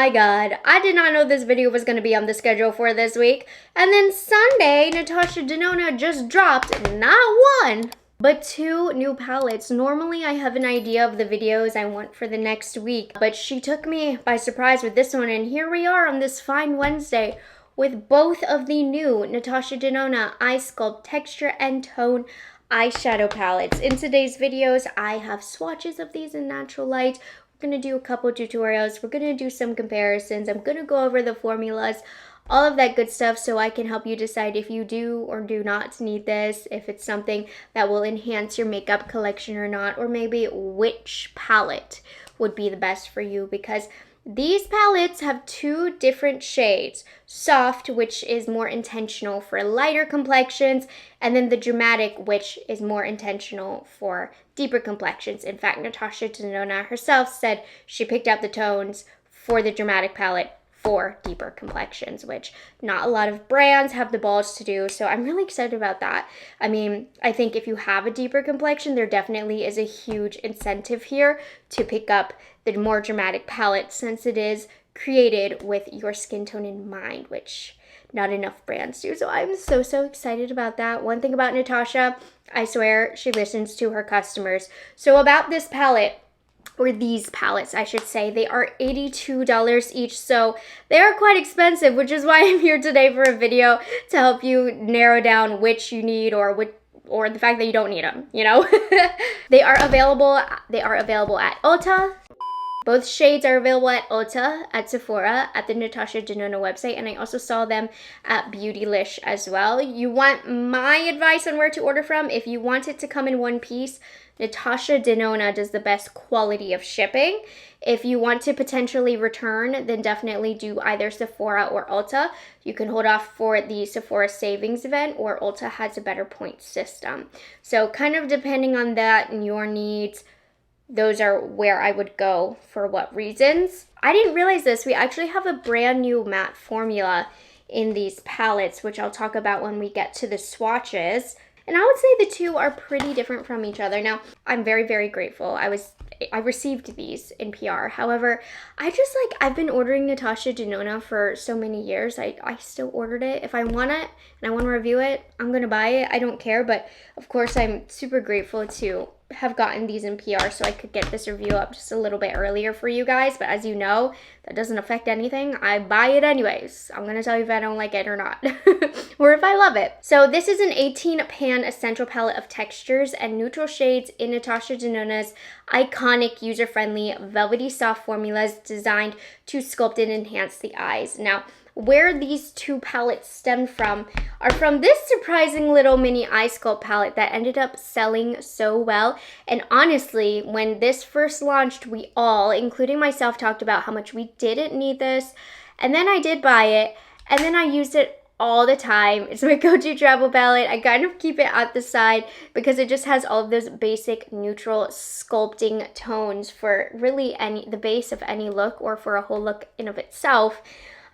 my god, I did not know this video was going to be on the schedule for this week. And then Sunday, NATASHA DENONA just dropped not one, but 2 new palettes. Normally I have an idea of the videos I want for the next week, but she took me by surprise with this one, and here we are on this fine Wednesday with both of the new NATASHA DENONA Eye Sculpt Texture and Tone eyeshadow palettes. In today's videos, I have swatches of these in natural light. We're going to do a couple tutorials. We're going to do some comparisons. I'm going to go over the formulas, all of that good stuff, so I can help you decide if you do or do not need this, if it's something that will enhance your makeup collection or not, or maybe which palette would be the best for you, because these palettes have 2 different shades. Soft, which is more intentional for lighter complexions, and then the dramatic, which is more intentional for deeper complexions. In fact, NATASHA DENONA herself said she picked out the tones for the dramatic palette for deeper complexions, which not a lot of brands have the balls to do, so I'm really excited about that. I mean, I think if you have a deeper complexion, there definitely is a huge incentive here to pick up the more dramatic palette, since it is created with your skin tone in mind, which not enough brands do. So I'm so excited about that. One thing about NATASHA, I swear she listens to her customers. So about this palette, or these palettes, I should say, they are $82 each, so they are quite expensive, which is why I'm here today for a video to help you narrow down which you need, or the fact that you don't need them, you know? They are available at Ulta. Both shades are available at Ulta, at Sephora, at the NATASHA DENONA website, and I also saw them at Beautylish as well. You want my advice on where to order from? If you want it to come in one piece, NATASHA DENONA does the best quality of shipping. If you want to potentially return, then definitely do either Sephora or Ulta. You can hold off for the Sephora savings event, or Ulta has a better point system. So kind of depending on that and your needs, those are where I would go for what reasons. I didn't realize this. We actually have a brand new matte formula in these palettes, which I'll talk about when we get to the swatches. And I would say the 2 are pretty different from each other. Now, I'm very grateful. I received these in PR. However, I've been ordering NATASHA DENONA for so many years. I still ordered it. If I want it and I want to review it, I'm going to buy it. I don't care. But of course, I'm super grateful to have gotten these in PR so I could get this review up just a little bit earlier for you guys. But as you know, that doesn't affect anything. I buy it anyways. I'm going to tell you if I don't like it or not, or if I love it. So this is an 18-pan essential palette of textures and neutral shades in NATASHA DENONA's iconic, user-friendly, velvety soft formulas designed to sculpt and enhance the eyes. Now, where these 2 palettes stem from are from this surprising little mini eye sculpt palette that ended up selling so well. And honestly, when this first launched, we all, including myself, talked about how much we didn't need this. And then I did buy it, and then I used it all the time. It's my go-to travel palette. I kind of keep it at the side because it just has all of those basic neutral sculpting tones for really the base of any look, or for a whole look in of itself.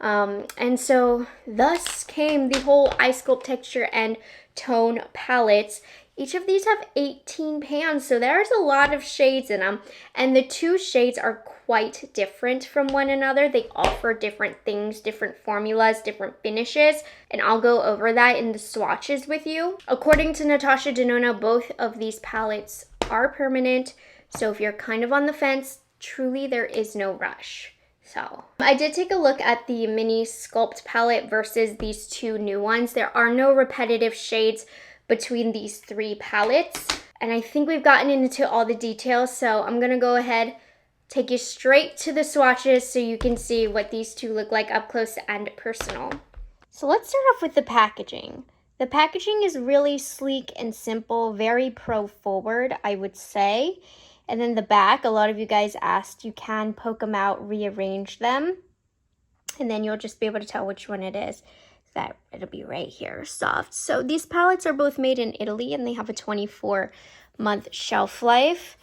And so thus came the whole Eye Sculpt Texture and Tone palettes. Each of these have 18 pans, so there's a lot of shades in them. And the 2 shades are quite different from one another. They offer different things, different formulas, different finishes, and I'll go over that in the swatches with you. According to NATASHA DENONA, both of these palettes are permanent, so if you're kind of on the fence, truly there is no rush. So I did take a look at the mini sculpt palette versus these 2 new ones. There are no repetitive shades between these 3 palettes, and I think we've gotten into all the details, so I'm gonna go ahead, take you straight to the swatches so you can see what these 2 look like up close and personal. So let's start off with the packaging. The packaging is really sleek and simple, very pro forward, I would say. And then the back, a lot of you guys asked, you can poke them out, rearrange them, and then you'll just be able to tell which one it is. That it'll be right here, soft. So these palettes are both made in Italy, and they have a 24-month shelf life.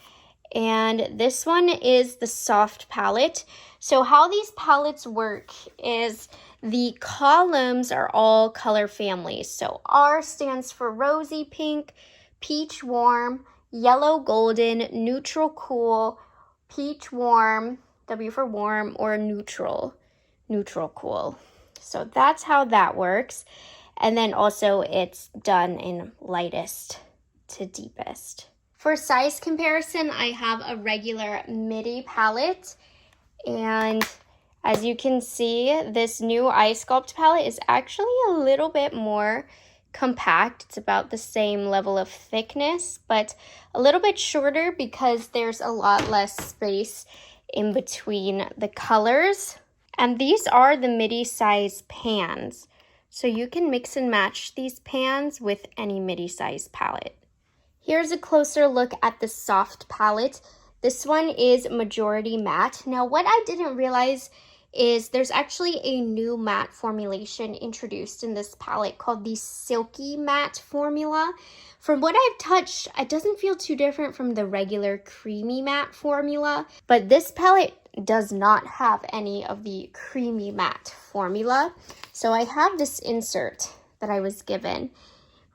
And this one is the soft palette. So how these palettes work is the columns are all color families. So R stands for rosy pink, peach warm, yellow golden, neutral cool, peach warm, W for warm, or neutral cool. So that's how that works. And then also it's done in lightest to deepest. For size comparison, I have a regular midi palette, and as you can see, this new eye sculpt palette is actually a little bit more compact. It's about the same level of thickness, but a little bit shorter because there's a lot less space in between the colors. And these are the midi size pans, so you can mix and match these pans with any midi size palette. Here's a closer look at the soft palette. This one is majority matte. Now, what I didn't realize is there's actually a new matte formulation introduced in this palette called the Silky Matte formula. From what I've touched, it doesn't feel too different from the regular creamy matte formula, but this palette does not have any of the creamy matte formula. So I have this insert that I was given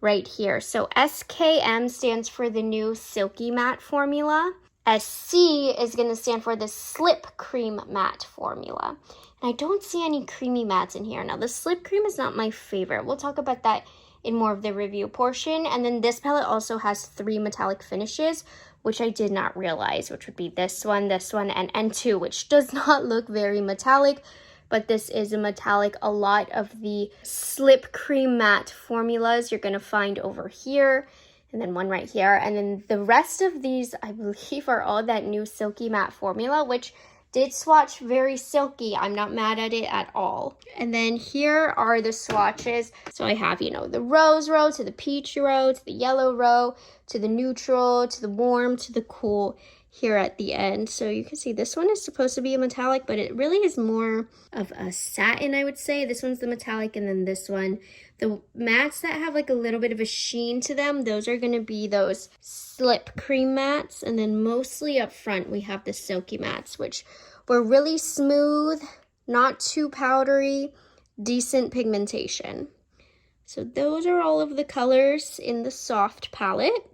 right here. So SKM stands for the new Silky Matte formula. SC is going to stand for the Slip Cream Matte formula. And I don't see any creamy mattes in here. Now, the Slip Cream is not my favorite. We'll talk about that in more of the review portion. And then this palette also has 3 metallic finishes, which I did not realize, which would be this one, and N2, which does not look very metallic, but this is a metallic. A lot of the Slip Cream Matte formulas you're going to find over here, and then one right here. And then the rest of these, I believe, are all that new Silky Matte formula, which did swatch very silky. I'm not mad at it at all. And then here are the swatches. So I have, the rose row to the peach row to the yellow row to the neutral to the warm to the cool here at the end. So you can see this one is supposed to be a metallic, but it really is more of a satin, I would say. This one's the metallic, and then this one, the mattes that have like a little bit of a sheen to them, those are going to be those Slip Cream mattes. And then mostly up front, we have the Silky mattes, which were really smooth, not too powdery, decent pigmentation. So those are all of the colors in the soft palette.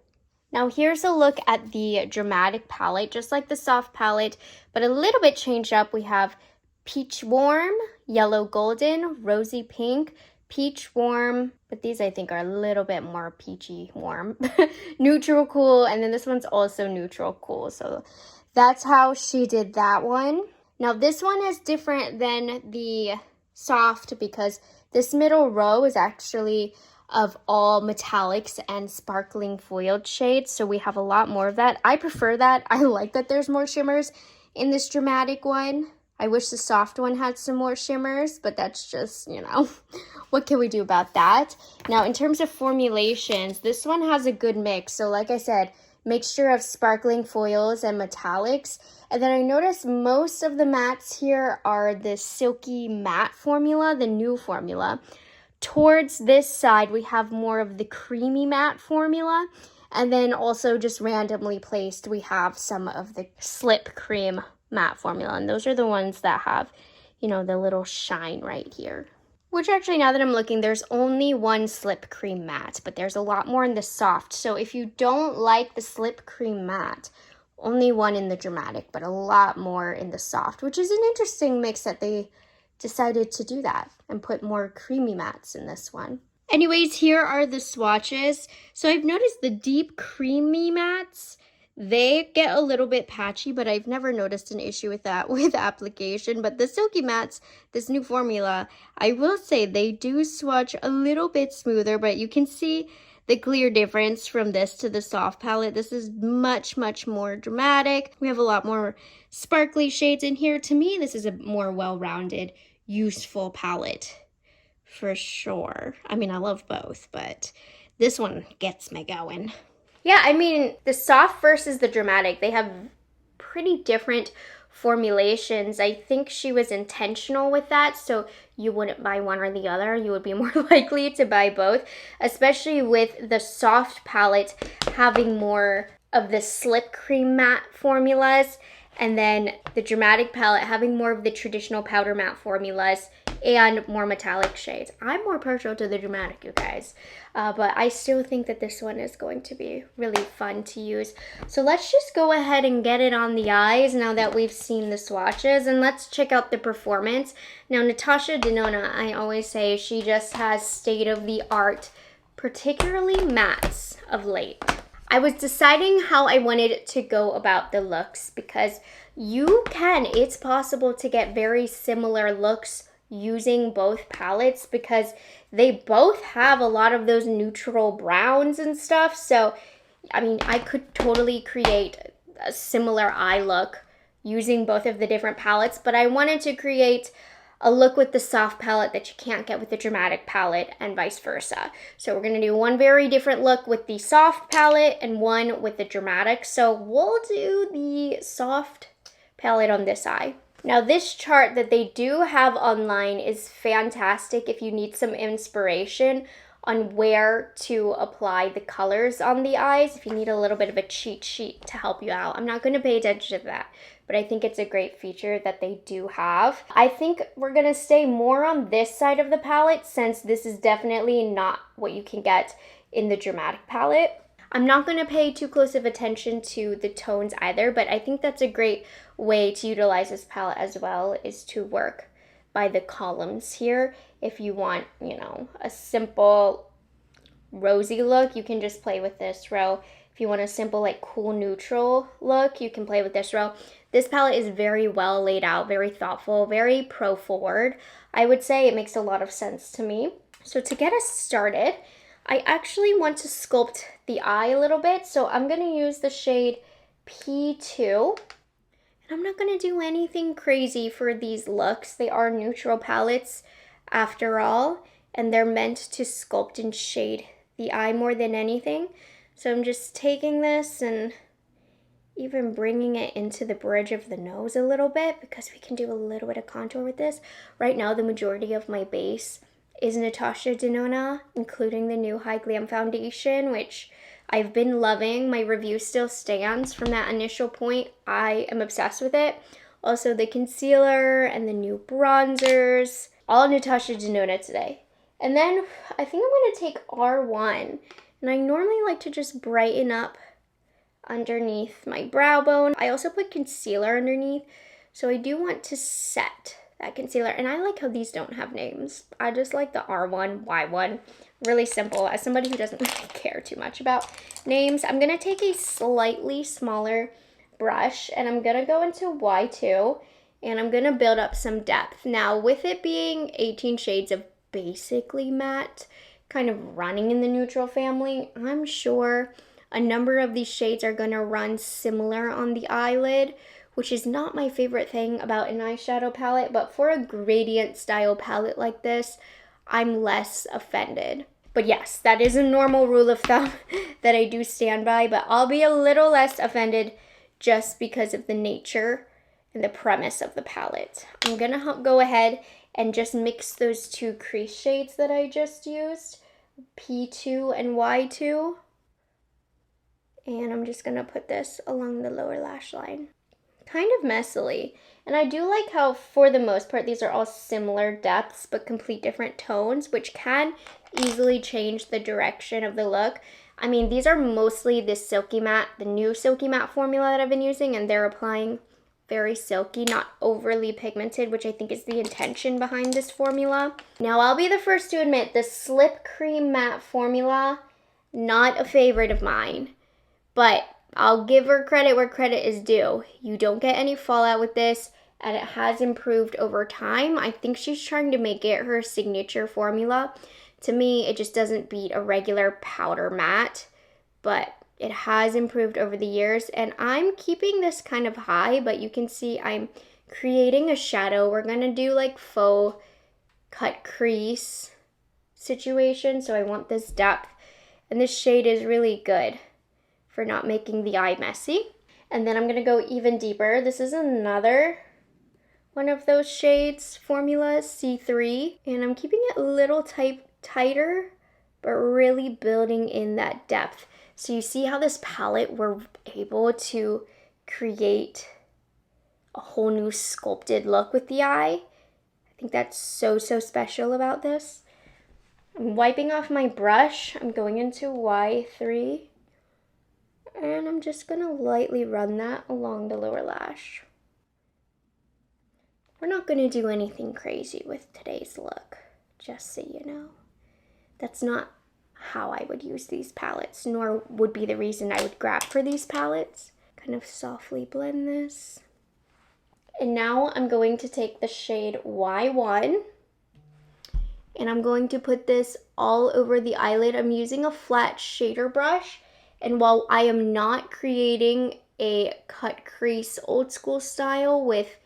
Now here's a look at the dramatic palette, just like the soft palette, but a little bit changed up. We have peach warm, yellow golden, rosy pink, peach warm, but these I think are a little bit more peachy warm, neutral cool, and then this one's also neutral cool. So that's how she did that one. Now this one is different than the soft because this middle row is actually of all metallics and sparkling foiled shades, so we have a lot more of that. I prefer that. I like that there's more shimmers in this dramatic one. I wish the soft one had some more shimmers, but that's just, what can we do about that? Now, in terms of formulations, this one has a good mix. So like I said, mixture of sparkling foils and metallics. And then I noticed most of the mattes here are the Silky Matte formula, the new formula. Towards this side, we have more of the creamy matte formula. And then also just randomly placed, we have some of the Slip Cream matte formula. And those are the ones that have, the little shine right here. Which actually, now that I'm looking, there's only one Slip Cream matte, but there's a lot more in the soft. So if you don't like the Slip Cream matte, only one in the dramatic, but a lot more in the soft, which is an interesting mix that they decided to do that and put more creamy mattes in this one. Anyways, here are the swatches. So I've noticed the deep creamy mattes, they get a little bit patchy, but I've never noticed an issue with that with application. But the Silky mattes, this new formula, I will say they do swatch a little bit smoother, but you can see the clear difference from this to the soft palette. This is much, much more dramatic. We have a lot more sparkly shades in here. To me, this is a more well-rounded, useful palette for sure. I mean, I love both, but this one gets me going. Yeah, I mean, the soft versus the dramatic, they have pretty different formulations. I think she was intentional with that, so you wouldn't buy one or the other. You would be more likely to buy both, especially with the soft palette having more of the Slip Cream matte formulas, and then the dramatic palette having more of the traditional powder matte formulas and more metallic shades. I'm more partial to the dramatic, you guys, but I still think that this one is going to be really fun to use. So let's just go ahead and get it on the eyes now that we've seen the swatches, and let's check out the performance. Now, NATASHA DENONA, I always say she just has state-of-the-art, particularly mattes of late. I was deciding how I wanted to go about the looks because it's possible to get very similar looks using both palettes because they both have a lot of those neutral browns and stuff. So, I mean, I could totally create a similar eye look using both of the different palettes, but I wanted to create a look with the soft palette that you can't get with the dramatic palette and vice versa. So we're gonna do one very different look with the soft palette and one with the dramatic. So we'll do the soft palette on this eye. Now this chart that they do have online is fantastic if you need some inspiration on where to apply the colors on the eyes, if you need a little bit of a cheat sheet to help you out. I'm not going to pay attention to that, but I think it's a great feature that they do have. I think we're going to stay more on this side of the palette since this is definitely not what you can get in the dramatic palette. I'm not going to pay too close of attention to the tones either, but I think that's a great way to utilize this palette as well, is to work by the columns here. If you want, you know, a simple rosy look, you can just play with this row. If you want a simple like cool neutral look, you can play with this row. This palette is very well laid out, very thoughtful, very pro forward. I would say it makes a lot of sense to me. So to get us started, I actually want to sculpt the eye a little bit. So I'm going to use the shade P2. I'm not going to do anything crazy for these looks. They are neutral palettes after all, and they're meant to sculpt and shade the eye more than anything. So I'm just taking this and even bringing it into the bridge of the nose a little bit because we can do a little bit of contour with this. Right now, the majority of my base is NATASHA DENONA, including the new High Glam Foundation, which I've been loving. My review still stands from that initial point. I am obsessed with it. Also the concealer and the new bronzers, all NATASHA DENONA today. And then I think I'm going to take R1, and I normally like to just brighten up underneath my brow bone. I also put concealer underneath, so I do want to set that concealer. And I like how these don't have names. I just like the R1, Y1. Really simple. As somebody who doesn't really care too much about names, I'm going to take a slightly smaller brush and I'm going to go into Y2 and I'm going to build up some depth. Now, with it being 18 shades of basically matte, kind of running in the neutral family, I'm sure a number of these shades are going to run similar on the eyelid, which is not my favorite thing about an eyeshadow palette, but for a gradient style palette like this, I'm less offended. But yes, that is a normal rule of thumb that I do stand by, but I'll be a little less offended just because of the nature and the premise of the palette. I'm gonna go ahead and just mix those two crease shades that I just used, P2 and Y2. And I'm just gonna put this along the lower lash line. Kind of messily. And I do like how, for the most part, these are all similar depths, but complete different tones, which can easily change the direction of the look. I mean, these are mostly this Silky Matte, the new Silky Matte formula that I've been using, and they're applying very silky, not overly pigmented, which I think is the intention behind this formula. Now, I'll be the first to admit, the Slip Cream Matte formula, not a favorite of mine, but I'll give her credit where credit is due. You don't get any fallout with this, and it has improved over time. I think she's trying to make it her signature formula. To me, it just doesn't beat a regular powder matte, but it has improved over the years, and I'm keeping this kind of high, but you can see I'm creating a shadow. We're gonna do like faux cut crease situation, so I want this depth, and this shade is really good for not making the eye messy. And then I'm gonna go even deeper. This is another one of those shades, formulas, C3, and I'm keeping it a little tighter, but really building in that depth. So you see how this palette, we're able to create a whole new sculpted look with the eye. I I think that's so special about this. I'm wiping off my brush. I'm going into Y3. And I'm just gonna lightly run that along the lower lash. We're not gonna do anything crazy with today's look, just so you know. That's not how I would use these palettes, nor would be the reason I would grab for these palettes. Kind of softly blend this. And now I'm going to take the shade Y1, and I'm going to put this all over the eyelid. I'm using a flat shader brush, and while I am not creating a cut crease old school style with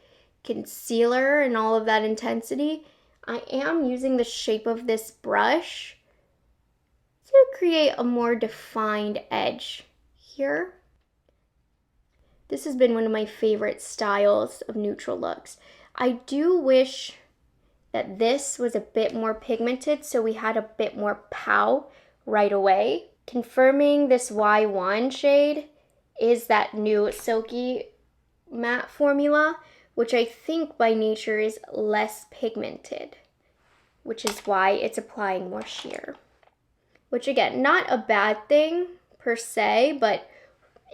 concealer and all of that intensity, I am using the shape of this brush to create a more defined edge here. This has been one of my favorite styles of neutral looks. I do wish that this was a bit more pigmented, so we had a bit more pow right away. Confirming this Y1 shade is that new Silky Matte formula, which I think by nature is less pigmented, which is why it's applying more sheer. Which again, not a bad thing per se, but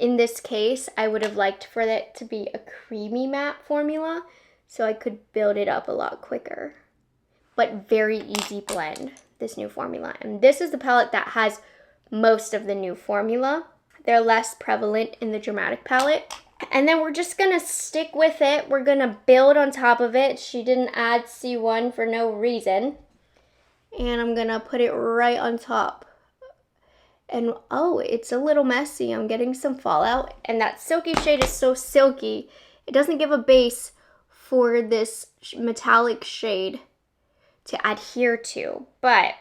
in this case, I would have liked for it to be a creamy matte formula so I could build it up a lot quicker. But very easy blend, this new formula. And this is the palette that has most of the new formula. They're less prevalent in the Dramatic palette. And then we're just gonna stick with it. We're gonna build on top of it. She didn't add C1 for no reason. And I'm gonna put it right on top. And oh, it's a little messy. I'm getting some fallout. And that silky shade is so silky. It doesn't give a base for this metallic shade to adhere to, but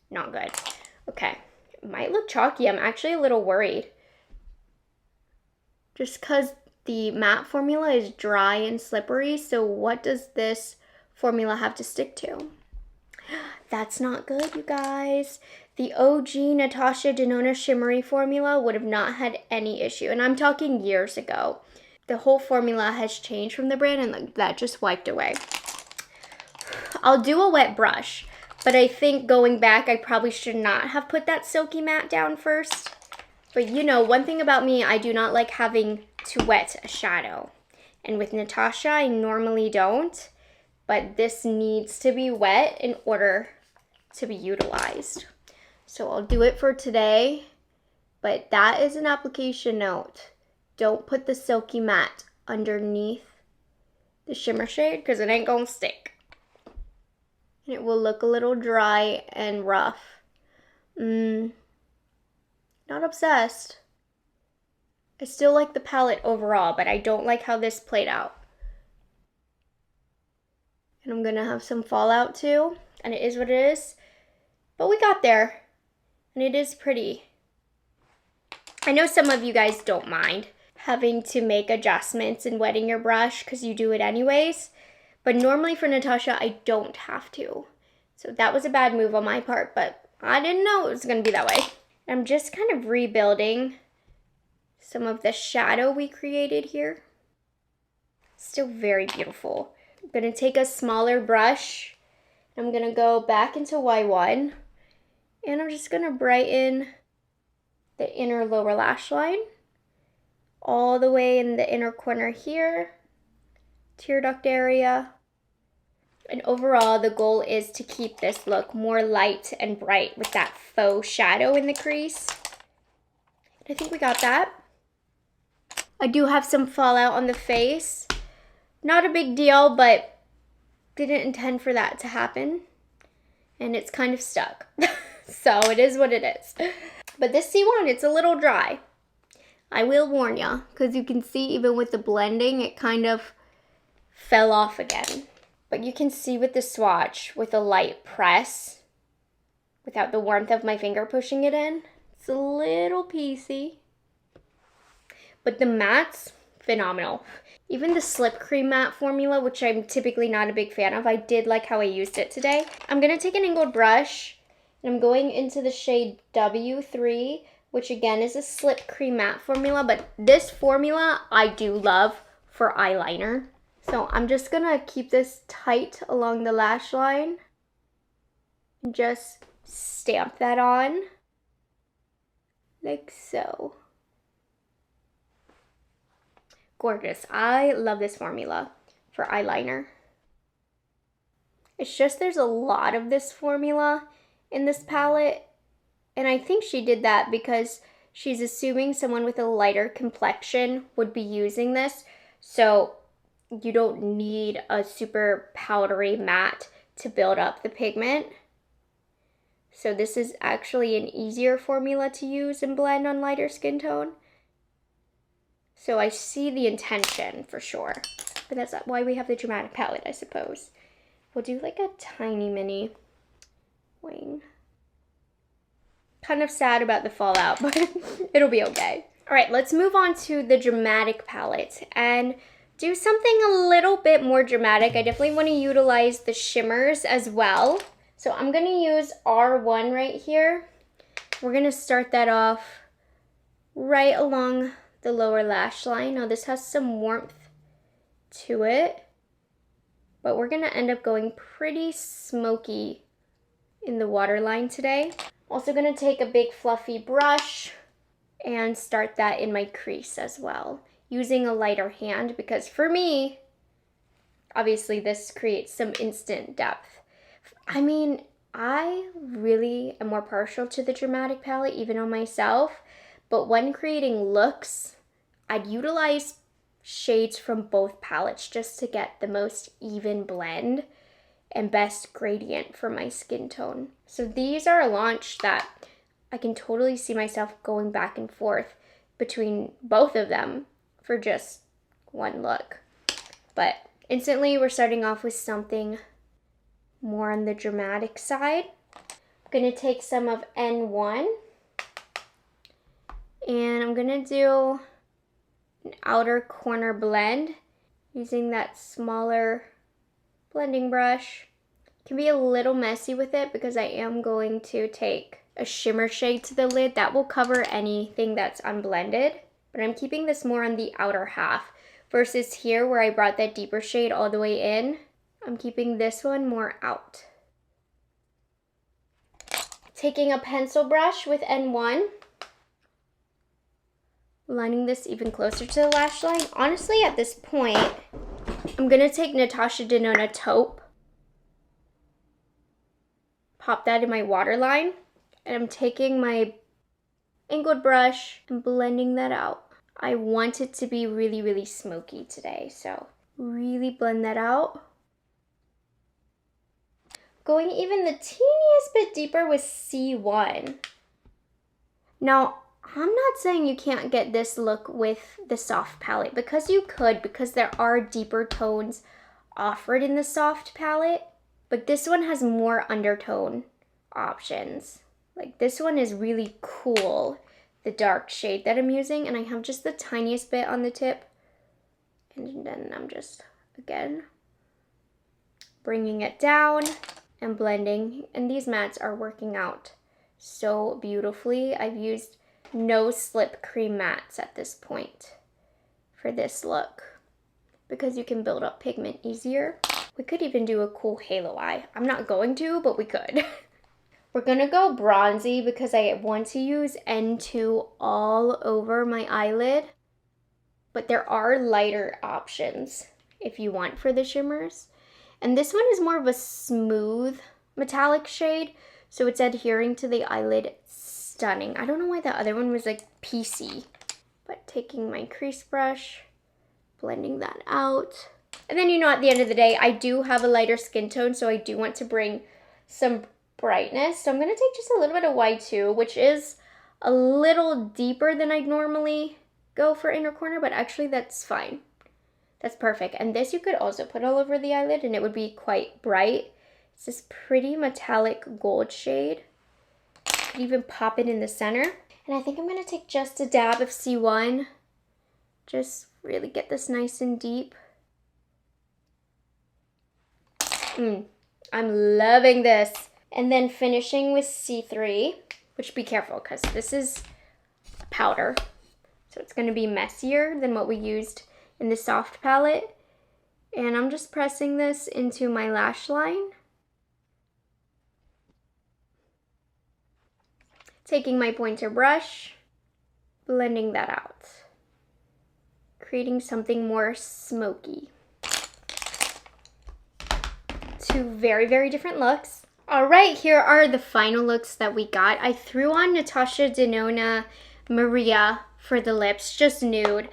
not good. Okay, it might look chalky. I'm actually a little worried. Just because the matte formula is dry and slippery, so what does this formula have to stick to? That's not good, you guys. The OG Natasha Denona Shimmery formula would have not had any issue, and I'm talking years ago. The whole formula has changed from the brand, and that just wiped away. I'll do a wet brush, but I think going back, I probably should not have put that silky matte down first. But you know, one thing about me, I do not like having to wet a shadow. And with Natasha, I normally don't, but this needs to be wet in order to be utilized. So I'll do it for today, but that is an application note. Don't put the silky matte underneath the shimmer shade because it ain't gonna stick. And it will look a little dry and rough. Not obsessed. I still like the palette overall, but I don't like how this played out. And I'm gonna have some fallout too, and it is what it is. But we got there, and it is pretty. I know some of you guys don't mind having to make adjustments in wetting your brush because you do it anyways. But normally for Natasha, I don't have to. So that was a bad move on my part, but I didn't know it was gonna be that way. I'm just kind of rebuilding some of the shadow we created here. Still very beautiful. I'm gonna take a smaller brush. I'm gonna go back into Y1, and I'm just gonna brighten the inner lower lash line all the way in the inner corner here, tear duct area. And overall, the goal is to keep this look more light and bright with that faux shadow in the crease. I think we got that. I do have some fallout on the face. Not a big deal, but didn't intend for that to happen. And it's kind of stuck. So it is what it is. But this C1, it's a little dry. I will warn ya, because you can see even with the blending, it kind of fell off again. But you can see with the swatch, with a light press, without the warmth of my finger pushing it in, it's a little piecey. But the matte's phenomenal. Even the Slip Cream matte formula, which I'm typically not a big fan of, I did like how I used it today. I'm going to take an angled brush, and I'm going into the shade W3, which again is a Slip Cream matte formula, but this formula I do love for eyeliner. So I'm just gonna keep this tight along the lash line and just stamp that on like so. Gorgeous. I love this formula for eyeliner. It's just there's a lot of this formula in this palette, and I think she did that because she's assuming someone with a lighter complexion would be using this, so you don't need a super powdery matte to build up the pigment. So this is actually an easier formula to use and blend on lighter skin tone. So I see the intention for sure, but that's why we have the dramatic palette, I suppose. We'll do like a tiny mini wing. Kind of sad about the fallout, but it'll be okay. All right, let's move on to the dramatic palette and do something a little bit more dramatic. I definitely want to utilize the shimmers as well. So I'm gonna use R1 right here. We're gonna start that off right along the lower lash line. Now this has some warmth to it, but we're gonna end up going pretty smoky in the waterline today. Also gonna take a big fluffy brush and start that in my crease as well, using a lighter hand, because for me, obviously this creates some instant depth. I mean, I really am more partial to the dramatic palette, even on myself, but when creating looks, I'd utilize shades from both palettes just to get the most even blend and best gradient for my skin tone. So these are a launch that I can totally see myself going back and forth between both of them for just one look. But instantly we're starting off with something more on the dramatic side. I'm gonna take some of N1 and I'm gonna do an outer corner blend using that smaller blending brush. Can be a little messy with it because I am going to take a shimmer shade to the lid that will cover anything that's unblended, but I'm keeping this more on the outer half versus here where I brought that deeper shade all the way in. I'm keeping this one more out. Taking a pencil brush with N1, lining this even closer to the lash line. Honestly, at this point, I'm gonna take NATASHA DENONA taupe, pop that in my waterline, and I'm taking my angled brush and blending that out. I want it to be really, really smoky today, so really blend that out. Going even the teeniest bit deeper with C1. Now, I'm not saying you can't get this look with the soft palette, because you could, because there are deeper tones offered in the soft palette, but this one has more undertone options. Like this one is really cool, the dark shade that I'm using, and I have just the tiniest bit on the tip, and then I'm just, again, bringing it down and blending, and these mattes are working out so beautifully. I've used no slip cream mattes at this point for this look because you can build up pigment easier. We could even do a cool halo eye. I'm not going to, but we could. We're gonna go bronzy because I want to use N2 all over my eyelid, but there are lighter options if you want for the shimmers. And this one is more of a smooth metallic shade, so it's adhering to the eyelid. Stunning. I don't know why the other one was like PC, but taking my crease brush, blending that out. And then, you know, at the end of the day, I do have a lighter skin tone, so I do want to bring some brightness. So I'm going to take just a little bit of Y2, which is a little deeper than I'd normally go for inner corner, but actually that's fine. That's perfect. And this you could also put all over the eyelid and it would be quite bright. It's this pretty metallic gold shade. Could even pop it in the center. And I think I'm going to take just a dab of C1. Just really get this nice and deep. I'm loving this. And then finishing with C3, which be careful because this is a powder. So it's going to be messier than what we used in the soft palette. And I'm just pressing this into my lash line. Taking my pointer brush, blending that out, creating something more smoky. Two very, very different looks. All right, here are the final looks that we got. I threw on NATASHA DENONA Maria for the lips, just nude.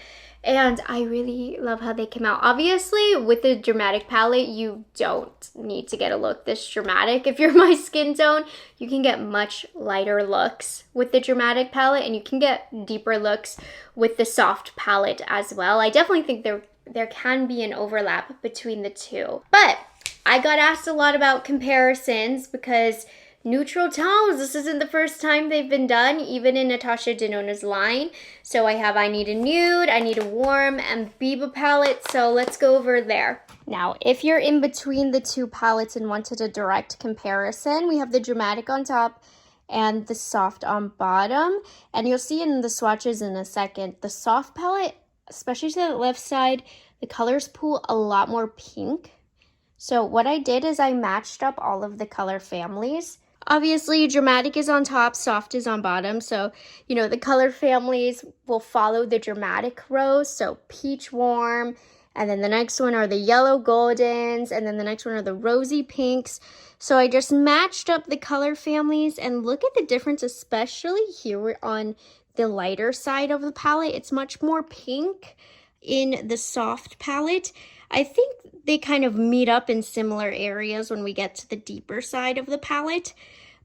And I really love how they came out. Obviously, with the dramatic palette, you don't need to get a look this dramatic. If you're my skin tone, you can get much lighter looks with the dramatic palette, and you can get deeper looks with the soft palette as well. I definitely think there can be an overlap between the two. But I got asked a lot about comparisons because neutral tones, this isn't the first time they've been done, even in NATASHA DENONA's line. So I have I Need a Nude, I Need a Warm, and Biba palette, so let's go over there. Now, if you're in between the two palettes and wanted a direct comparison, we have the dramatic on top and the soft on bottom. And you'll see in the swatches in a second, the soft palette, especially to the left side, the colors pull a lot more pink. So what I did is I matched up all of the color families. Obviously, dramatic is on top, soft is on bottom. So, you know, the color families will follow the dramatic rows. So peach warm, and then the next one are the yellow goldens, and then the next one are the rosy pinks. So I just matched up the color families, and look at the difference, especially here on the lighter side of the palette. It's much more pink in the soft palette. I think they kind of meet up in similar areas when we get to the deeper side of the palette.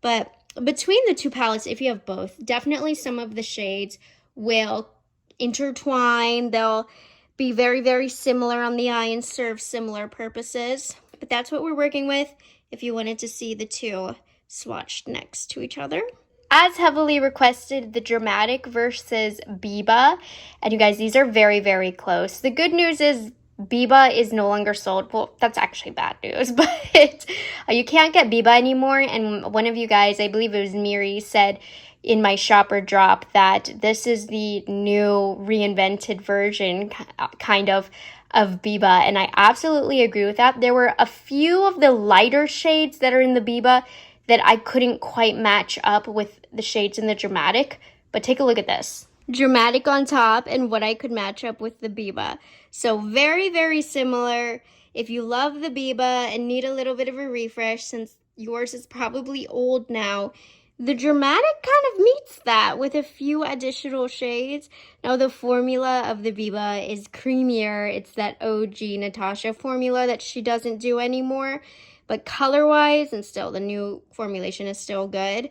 But between the two palettes, if you have both, definitely some of the shades will intertwine. They'll be very, very similar on the eye and serve similar purposes. But that's what we're working with if you wanted to see the two swatched next to each other. As heavily requested, the dramatic versus Biba. And you guys, these are very, very close. The good news is Biba is no longer sold. Well, that's actually bad news, but you can't get Biba anymore. And one of you guys, I believe it was Miri, said in my shopper drop that this is the new reinvented version kind of Biba. And I absolutely agree with that. There were a few of the lighter shades that are in the Biba that I couldn't quite match up with the shades in the dramatic. But take a look at this. Dramatic on top and what I could match up with the Biba. So very, very similar. If you love the Biba and need a little bit of a refresh, since yours is probably old now, the dramatic kind of meets that with a few additional shades. Now the formula of the Biba is creamier. It's that OG NATASHA formula that she doesn't do anymore. But color-wise, and still the new formulation is still good.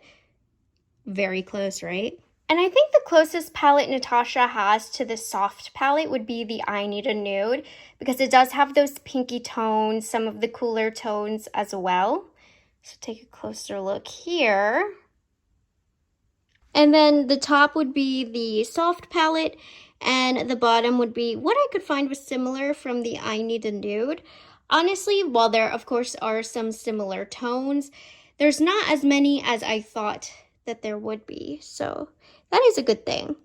Very close, right? And I think the closest palette NATASHA has to the soft palette would be the I Need a Nude, because it does have those pinky tones, some of the cooler tones as well. So take a closer look here. And then the top would be the soft palette, and the bottom would be what I could find was similar from the I Need a Nude. Honestly, while there, of course, are some similar tones, there's not as many as I thought that there would be. So that is a good thing.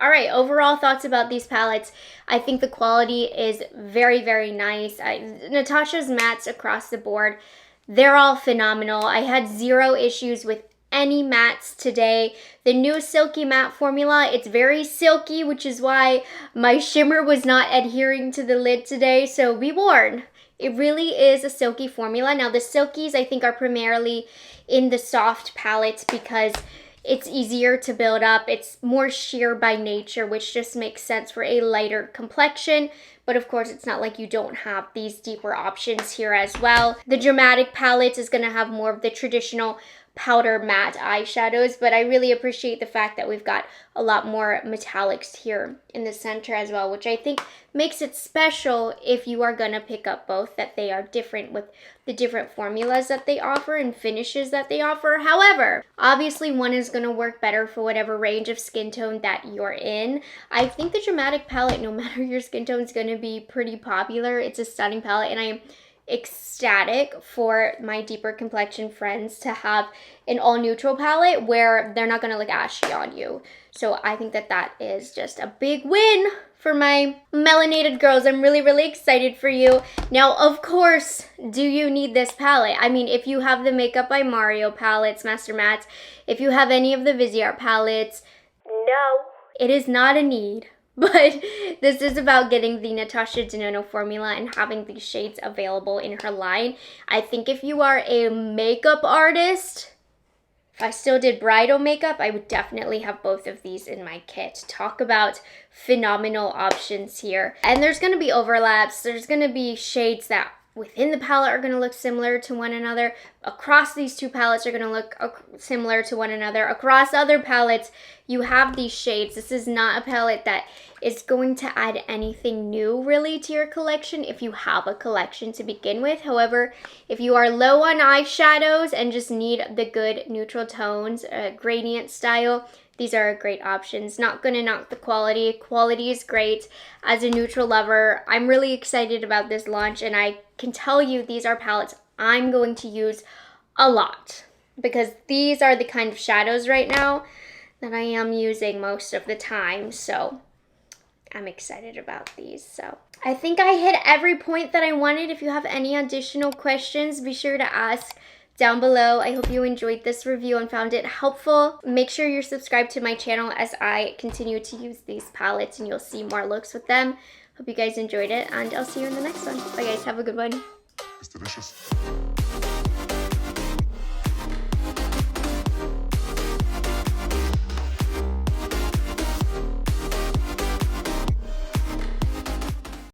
All right, overall thoughts about these palettes. I think the quality is very, very nice. NATASHA's mattes across the board, they're all phenomenal. I had zero issues with any mattes today. The new Silky Matte formula, it's very silky, which is why my shimmer was not adhering to the lid today, so be warned. It really is a silky formula. Now the silkies I think are primarily in the soft palette because it's easier to build up. It's more sheer by nature, which just makes sense for a lighter complexion. But of course, it's not like you don't have these deeper options here as well. The dramatic palette is going to have more of the traditional powder matte eyeshadows, but I really appreciate the fact that we've got a lot more metallics here in the center as well, which I think makes it special if you are gonna pick up both, that they are different with the different formulas that they offer and finishes that they offer. However, obviously one is gonna work better for whatever range of skin tone that you're in. I think the Dramatic palette, no matter your skin tone, is gonna be pretty popular. It's a stunning palette, and I am ecstatic for my deeper complexion friends to have an all neutral palette where they're not gonna look ashy on you. So I think that that is just a big win for my melanated girls. I'm really, really excited for you. Now, of course, do you need this palette? I mean, if you have the Makeup by Mario palettes, Master Mattes, if you have any of the Viseart palettes, no, it is not a need. But this is about getting the Natasha Denona formula and having these shades available in her line. I think if you are a makeup artist, if I still did bridal makeup, I would definitely have both of these in my kit. Talk about phenomenal options here. And there's going to be overlaps. There's going to be shades that within the palette are going to look similar to one another. Across these two palettes are going to look similar to one another. Across other palettes, you have these shades. This is not a palette that is going to add anything new really to your collection if you have a collection to begin with. However, if you are low on eyeshadows and just need the good neutral tones, gradient style, these are great options. Not gonna knock the quality. Quality is great. As a neutral lover, I'm really excited about this launch, and I can tell you these are palettes I'm going to use a lot because these are the kind of shadows right now that I am using most of the time. So I'm excited about these. So I think I hit every point that I wanted. If you have any additional questions, be sure to ask down below. I hope you enjoyed this review and found it helpful. Make sure you're subscribed to my channel as I continue to use these palettes, and you'll see more looks with them. Hope you guys enjoyed it, and I'll see you in the next one. Bye guys, have a good one. It's delicious.